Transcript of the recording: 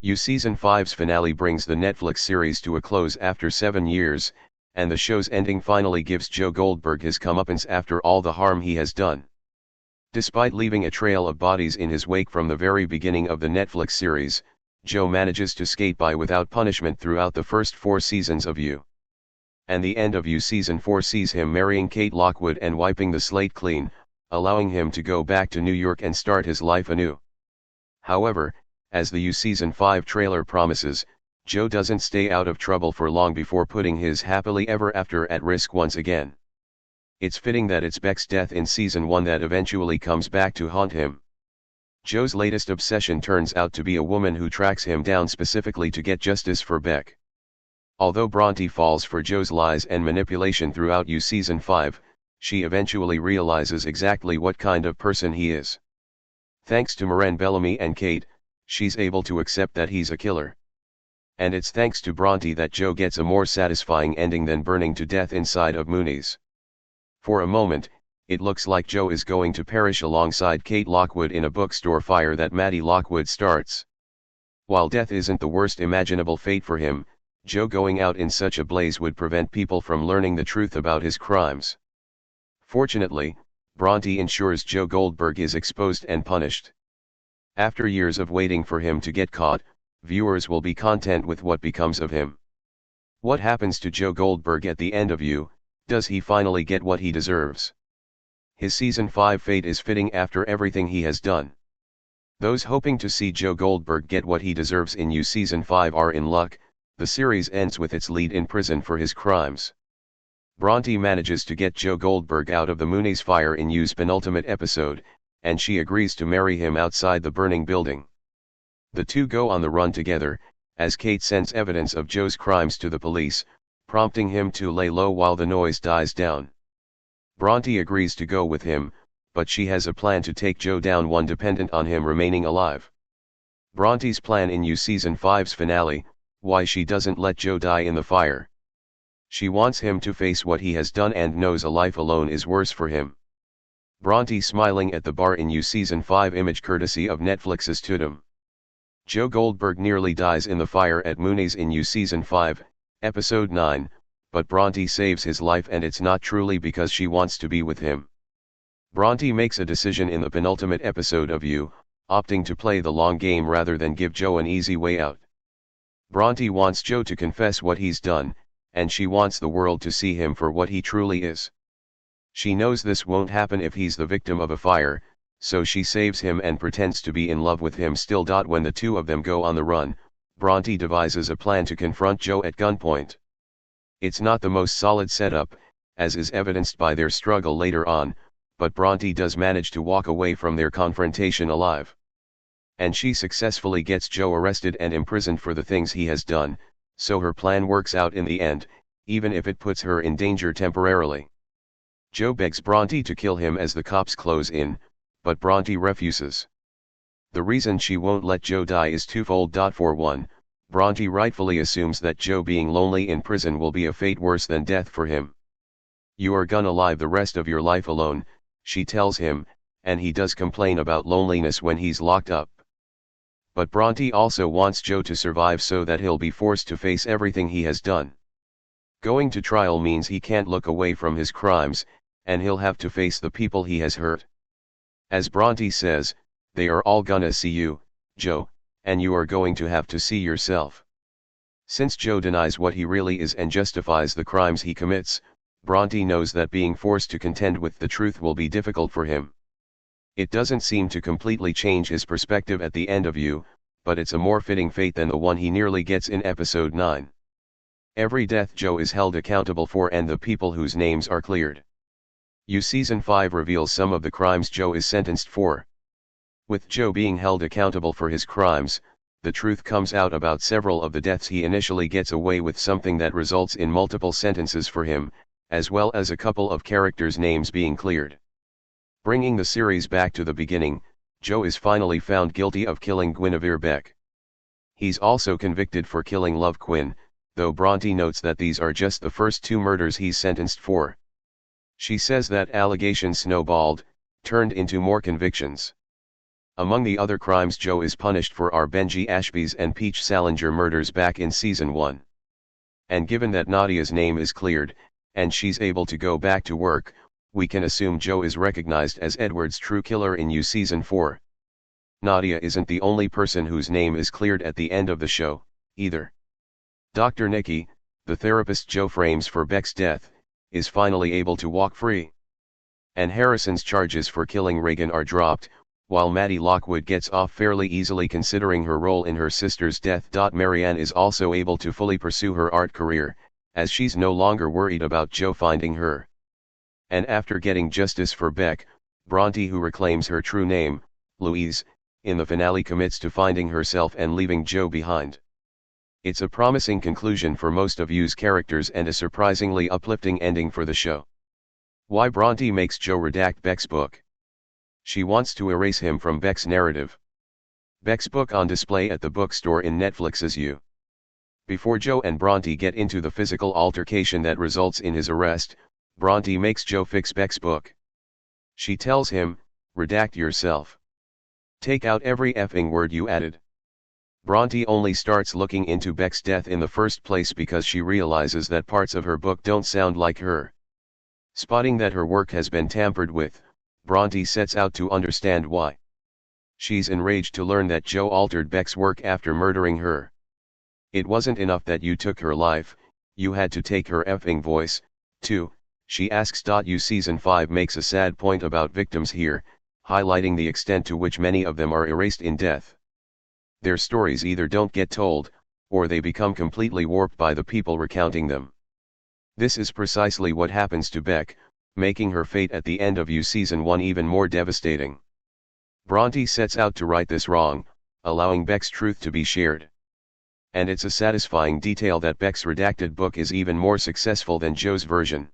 Season 5's finale brings the Netflix series to a close after 7 years, and the show's ending finally gives Joe Goldberg his comeuppance after all the harm he has done. Despite leaving a trail of bodies in his wake from the very beginning of the Netflix series, Joe manages to skate by without punishment throughout the first 4 seasons of You. And the end of You Season 4 sees him marrying Kate Lockwood and wiping the slate clean, allowing him to go back to New York and start his life anew. However, as the You Season 5 trailer promises, Joe doesn't stay out of trouble for long before putting his happily ever after at risk once again. It's fitting that it's Beck's death in Season 1 that eventually comes back to haunt him. Joe's latest obsession turns out to be a woman who tracks him down specifically to get justice for Beck. Although Bronte falls for Joe's lies and manipulation throughout You Season 5, she eventually realizes exactly what kind of person he is. Thanks to Moran Bellamy and Kate, she's able to accept that he's a killer. And it's thanks to Bronte that Joe gets a more satisfying ending than burning to death inside of Mooney's. For a moment, it looks like Joe is going to perish alongside Kate Lockwood in a bookstore fire that Maddie Lockwood starts. While death isn't the worst imaginable fate for him, Joe going out in such a blaze would prevent people from learning the truth about his crimes. Fortunately, Bronte ensures Joe Goldberg is exposed and punished. After years of waiting for him to get caught, viewers will be content with what becomes of him. What happens to Joe Goldberg at the end of You? Does he finally get what he deserves? His Season 5 fate is fitting after everything he has done. Those hoping to see Joe Goldberg get what he deserves in You Season 5 are in luck. The series ends with its lead in prison for his crimes. Bronte manages to get Joe Goldberg out of the Mooney's fire in You's penultimate episode, and she agrees to marry him outside the burning building. The two go on the run together, as Kate sends evidence of Joe's crimes to the police, prompting him to lay low while the noise dies down. Bronte agrees to go with him, but she has a plan to take Joe down, one dependent on him remaining alive. Bronte's plan in You Season 5's finale: why she doesn't let Joe die in the fire. She wants him to face what he has done and knows a life alone is worse for him. Bronte smiling at the bar in You Season 5 image courtesy of Netflix's Tudum. Joe Goldberg nearly dies in the fire at Mooney's in You Season 5, Episode 9, but Bronte saves his life, and it's not truly because she wants to be with him. Bronte makes a decision in the penultimate episode of You, opting to play the long game rather than give Joe an easy way out. Bronte wants Joe to confess what he's done, and she wants the world to see him for what he truly is. She knows this won't happen if he's the victim of a fire, so she saves him and pretends to be in love with him still. When the two of them go on the run, Bronte devises a plan to confront Joe at gunpoint. It's not the most solid setup, as is evidenced by their struggle later on, but Bronte does manage to walk away from their confrontation alive. And she successfully gets Joe arrested and imprisoned for the things he has done, so her plan works out in the end, even if it puts her in danger temporarily. Joe begs Bronte to kill him as the cops close in, but Bronte refuses. The reason she won't let Joe die is twofold. For one, Bronte rightfully assumes that Joe being lonely in prison will be a fate worse than death for him. You are gonna live the rest of your life alone, she tells him, and he does complain about loneliness when he's locked up. But Bronte also wants Joe to survive so that he'll be forced to face everything he has done. Going to trial means he can't look away from his crimes, and he'll have to face the people he has hurt. As Bronte says, they are all gonna see you, Joe, and you are going to have to see yourself. Since Joe denies what he really is and justifies the crimes he commits, Bronte knows that being forced to contend with the truth will be difficult for him. It doesn't seem to completely change his perspective at the end of You, but it's a more fitting fate than the one he nearly gets in Episode 9. Every death Joe is held accountable for, and the people whose names are cleared. You Season 5 reveals some of the crimes Joe is sentenced for. With Joe being held accountable for his crimes, the truth comes out about several of the deaths he initially gets away with, something that results in multiple sentences for him, as well as a couple of characters' names being cleared. Bringing the series back to the beginning, Joe is finally found guilty of killing Guinevere Beck. He's also convicted for killing Love Quinn, though Bronte notes that these are just the first 2 murders he's sentenced for. She says that allegations snowballed, turned into more convictions. Among the other crimes Joe is punished for are Benji Ashby's and Peach Salinger murders back in Season 1. And given that Nadia's name is cleared, and she's able to go back to work, we can assume Joe is recognized as Edward's true killer in Season 4. Nadia isn't the only person whose name is cleared at the end of the show, either. Dr. Nikki, the therapist Joe frames for Beck's death, is finally able to walk free. And Harrison's charges for killing Reagan are dropped, while Maddie Lockwood gets off fairly easily considering her role in her sister's death. Marianne is also able to fully pursue her art career, as she's no longer worried about Joe finding her. And after getting justice for Beck, Bronte, who reclaims her true name, Louise, in the finale commits to finding herself and leaving Joe behind. It's a promising conclusion for most of U's characters and a surprisingly uplifting ending for the show. Why Bronte makes Joe redact Beck's book. She wants to erase him from Beck's narrative. Beck's book on display at the bookstore in Netflix's U. Before Joe and Bronte get into the physical altercation that results in his arrest, Bronte makes Joe fix Beck's book. She tells him, "Redact yourself. Take out every effing word you added." Bronte only starts looking into Beck's death in the first place because she realizes that parts of her book don't sound like her. Spotting that her work has been tampered with, Bronte sets out to understand why. She's enraged to learn that Joe altered Beck's work after murdering her. "It wasn't enough that you took her life, you had to take her effing voice, too," she asks. Season 5 makes a sad point about victims here, highlighting the extent to which many of them are erased in death. Their stories either don't get told, or they become completely warped by the people recounting them. This is precisely what happens to Beck, making her fate at the end of Season 1 even more devastating. Bronte sets out to right this wrong, allowing Beck's truth to be shared. And it's a satisfying detail that Beck's redacted book is even more successful than Joe's version.